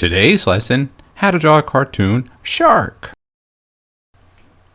Today's lesson, how to draw a cartoon shark.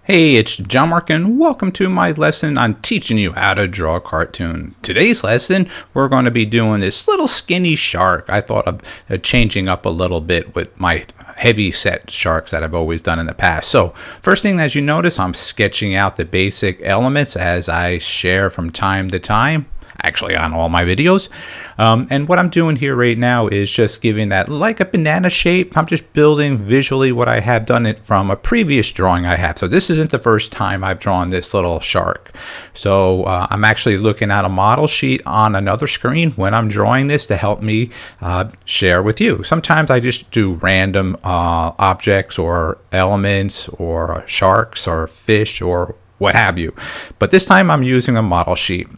Hey, it's John-Marc and welcome to my lesson on teaching you how to draw a cartoon. Today's lesson, we're going to be doing this little skinny shark. I thought of changing up a little bit with my heavy set sharks that I've always done in the past. So first thing, as you notice, I'm sketching out the basic elements as I share from time to time. Actually on all my videos, and what I'm doing here right now is just giving that like a banana shape. I'm just building visually what I have done it from a previous drawing I had. So this isn't the first time I've drawn this little shark. So I'm actually looking at a model sheet on another screen when I'm drawing this to help me share with you. Sometimes I just do random objects or elements or sharks or fish or what have you, but this time I'm using a model sheet.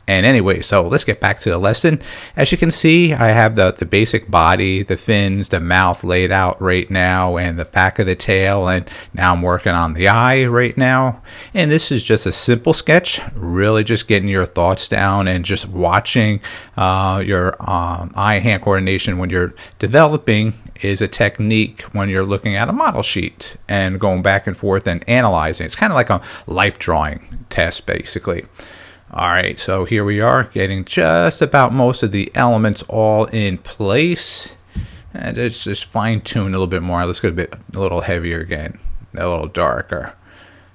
And anyway, so let's get back to the lesson. As you can see, I have the basic body, the fins, the mouth laid out right now, and the back of the tail. And now I'm working on the eye right now. And this is just a simple sketch, really just getting your thoughts down and just watching your eye-hand coordination when you're developing is a technique when you're looking at a model sheet and going back and forth and analyzing. It's kind of like a life drawing test, basically. All right, so here we are getting just about most of the elements all in place. And let's just fine tune a little bit more. Let's get a little heavier again, a little darker.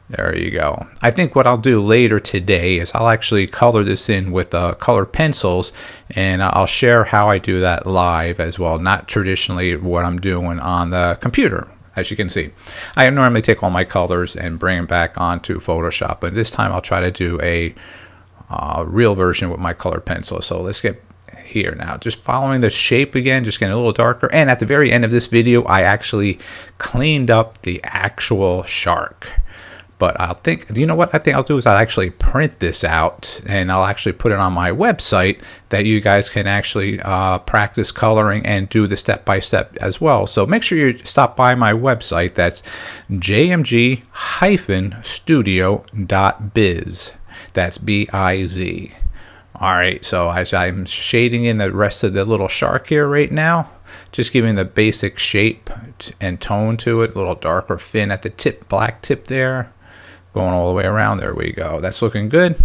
There you go. I think what I'll do later today is I'll actually color this in with colored pencils, and I'll share how I do that live as well, not traditionally what I'm doing on the computer. As you can see, I normally take all my colors and bring them back onto Photoshop, but this time I'll try to do a real version with my colored pencil. So let's get here now, just following the shape again, just getting a little darker. And at the very end of this video, I actually cleaned up the actual shark. But you know what I think I'll do is I'll actually print this out and I'll actually put it on my website that you guys can actually practice coloring and do the step-by-step as well. So make sure you stop by my website. That's jmg-studio.biz. That's B-I-Z. All right, so as I'm shading in the rest of the little shark here right now, just giving the basic shape and tone to it, a little darker fin at the tip, black tip there, going all the way around. There we go. That's looking good.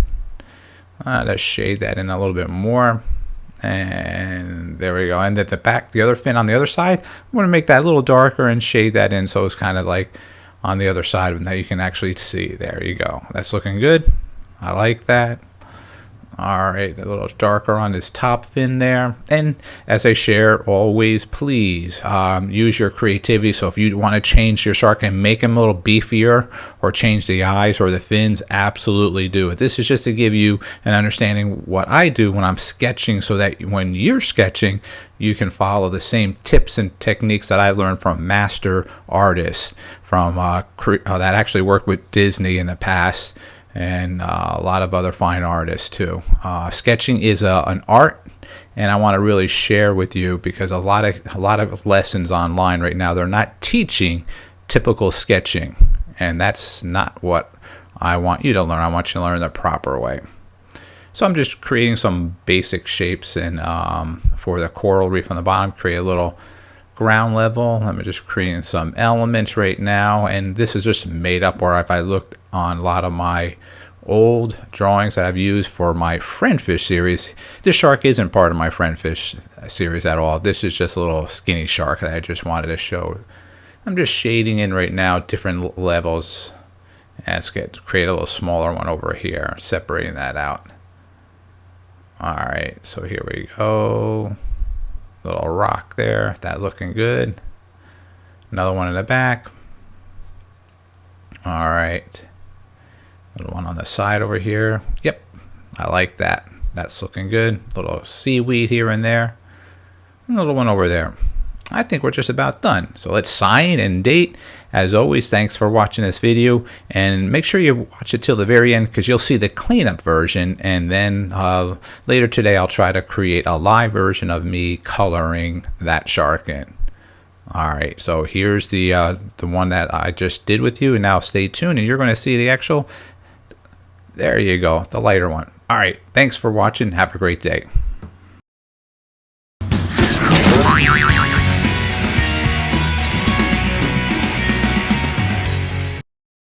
Let's shade that in a little bit more. And there we go. And at the back, the other fin on the other side, I'm going to make that a little darker and shade that in so it's kind of like on the other side of it that you can actually see. There you go. That's looking good. I like that. All right, a little darker on this top fin there. And as I share, always please use your creativity. So if you want to change your shark and make him a little beefier or change the eyes or the fins, absolutely do it. This is just to give you an understanding what I do when I'm sketching so that when you're sketching, you can follow the same tips and techniques that I learned from master artists from that actually worked with Disney in the past, and a lot of other fine artists too. Sketching is an art, and I want to really share with you because a lot of lessons online right now, they're not teaching typical sketching, and that's not what I want you to learn. I want you to learn the proper way. So I'm just creating some basic shapes and for the coral reef on the bottom, create a little ground level. I'm just creating some elements right now, and this is just made up, or if I looked on a lot of my old drawings that I've used for my friendfish series, this shark isn't part of my friendfish series at all. This is just a little skinny shark that I just wanted to show. I'm just shading in right now different levels, and let's create a little smaller one over here, separating that out. All right, so here we go. Little rock there, that looking good. Another one in the back. All right, little one on the side over here. Yep, I like that. That's looking good. Little seaweed here and there. And a little one over there. I think we're just about done. So let's sign and date. As always, thanks for watching this video, and make sure you watch it till the very end because you'll see the cleanup version, and then later today I'll try to create a live version of me coloring that shark in. All right, so here's the one that I just did with you, and now stay tuned and you're going to see the actual, there you go, the lighter one. All right, thanks for watching. Have a great day.